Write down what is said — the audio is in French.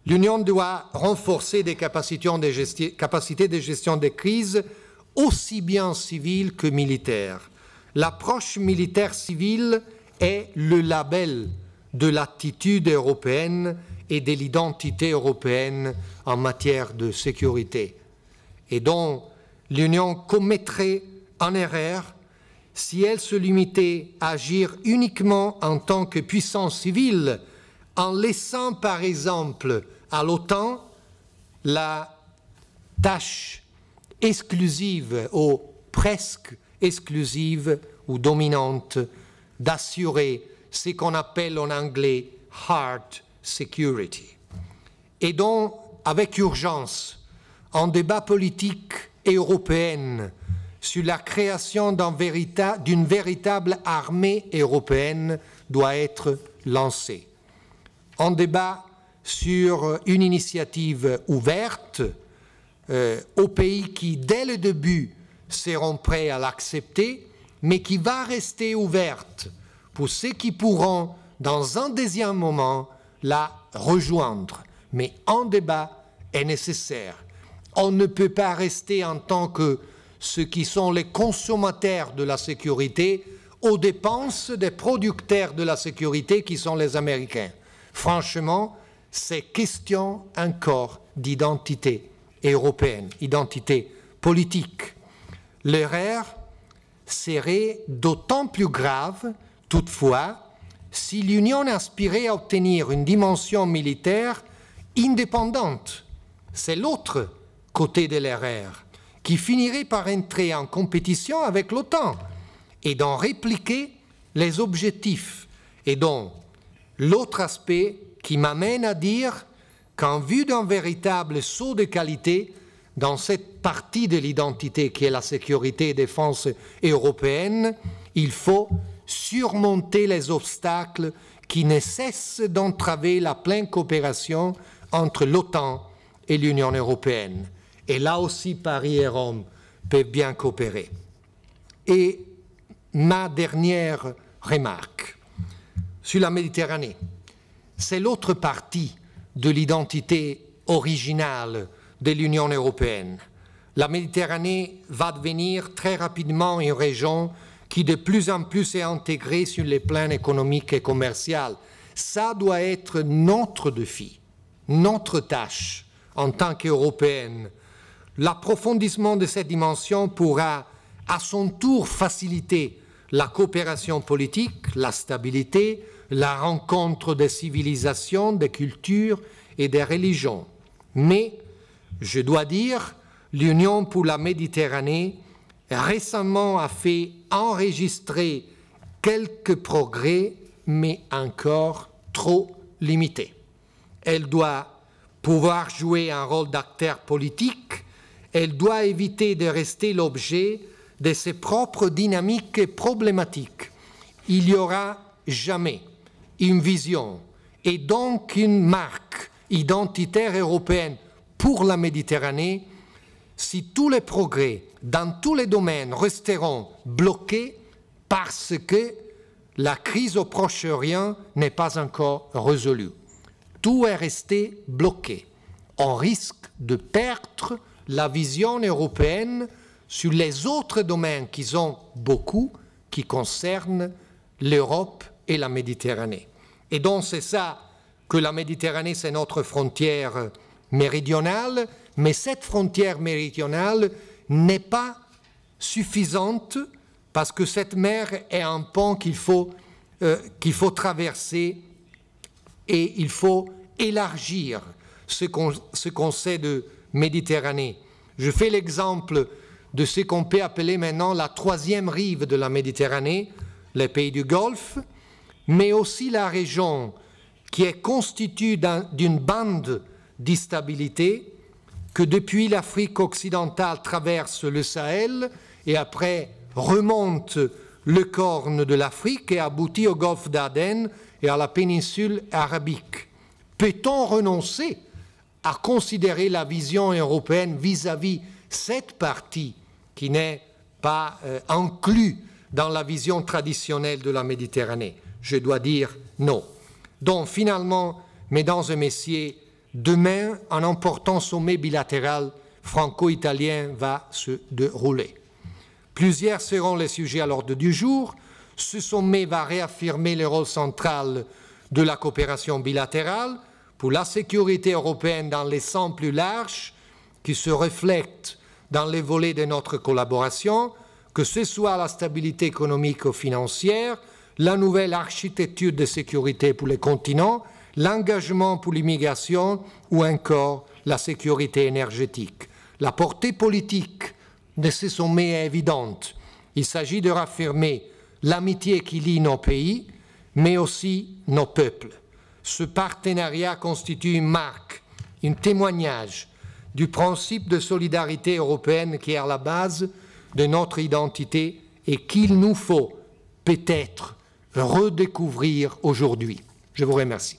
L'Union doit renforcer des capacités de gestion des crises aussi bien civiles que militaires. L'approche militaire-civile est le label de l'attitude européenne et de l'identité européenne en matière de sécurité, et dont l'Union commettrait en erreur si elle se limitait à agir uniquement en tant que puissance civile, en laissant par exemple à l'OTAN la tâche exclusive ou presque exclusive ou dominante d'assurer ce qu'on appelle en anglais « hard security ». Et donc, avec urgence, un débat politique européen sur la création d'une véritable armée européenne doit être lancé. Un débat sur une initiative ouverte aux pays qui, dès le début, seront prêts à l'accepter, mais qui va rester ouverte pour ceux qui pourront, dans un deuxième moment, la rejoindre. Mais un débat est nécessaire. On ne peut pas rester en tant que ceux qui sont les consommateurs de la sécurité aux dépenses des producteurs de la sécurité qui sont les Américains. Franchement, c'est question encore d'identité européenne, identité politique. L'erreur serait d'autant plus grave, toutefois, si l'Union aspirait à obtenir une dimension militaire indépendante. C'est l'autre côté de l'erreur, qui finirait par entrer en compétition avec l'OTAN et d'en répliquer les objectifs. Et donc, l'autre aspect qui m'amène à dire qu'en vue d'un véritable saut de qualité dans cette partie de l'identité qui est la sécurité et défense européenne, il faut surmonter les obstacles qui ne cessent d'entraver la pleine coopération entre l'OTAN et l'Union européenne. Et là aussi, Paris et Rome peuvent bien coopérer. Et ma dernière remarque sur la Méditerranée, c'est l'autre partie de l'identité originale de l'Union européenne. La Méditerranée va devenir très rapidement une région qui de plus en plus est intégrée sur les plans économiques et commerciaux. Ça doit être notre défi, notre tâche en tant qu'Européenne. L'approfondissement de cette dimension pourra à son tour faciliter la coopération politique, la stabilité, la rencontre des civilisations, des cultures et des religions. Mais, je dois dire, l'Union pour la Méditerranée récemment a fait enregistrer quelques progrès, mais encore trop limités. Elle doit pouvoir jouer un rôle d'acteur politique, elle doit éviter de rester l'objet de ses propres dynamiques problématiques. Il n'y aura jamais une vision et donc une marque identitaire européenne pour la Méditerranée si tous les progrès dans tous les domaines resteront bloqués parce que la crise au Proche-Orient n'est pas encore résolue. Tout est resté bloqué. On risque de perdre la vision européenne sur les autres domaines qui sont beaucoup, qui concernent l'Europe et la Méditerranée. Et donc c'est ça que la Méditerranée, c'est notre frontière méridionale, mais cette frontière méridionale n'est pas suffisante parce que cette mer est un pont qu'il faut traverser et il faut élargir ce qu'on sait de Méditerranée. Je fais l'exemple de ce qu'on peut appeler maintenant la troisième rive de la Méditerranée, les pays du Golfe, mais aussi la région qui est constituée d'une bande d'instabilité que depuis l'Afrique occidentale traverse le Sahel et après remonte le corne de l'Afrique et aboutit au golfe d'Aden et à la péninsule arabique. Peut-on renoncer à considérer la vision européenne vis-à-vis cette partie qui n'est pas inclue dans la vision traditionnelle de la Méditerranée? Je dois dire non. Donc finalement, mesdames et messieurs, Demain, un important sommet bilatéral franco-italien va se dérouler. Plusieurs seront les sujets à l'ordre du jour. Ce sommet va réaffirmer le rôle central de la coopération bilatérale pour la sécurité européenne dans les sens plus larges qui se reflètent dans les volets de notre collaboration, que ce soit la stabilité économique ou financière, la nouvelle architecture de sécurité pour les continents, l'engagement pour l'immigration ou encore la sécurité énergétique. La portée politique de ce sommet est évidente. Il s'agit de raffirmer l'amitié qui lie nos pays, mais aussi nos peuples. Ce partenariat constitue une marque, un témoignage du principe de solidarité européenne qui est à la base de notre identité et qu'il nous faut peut-être redécouvrir aujourd'hui. Je vous remercie.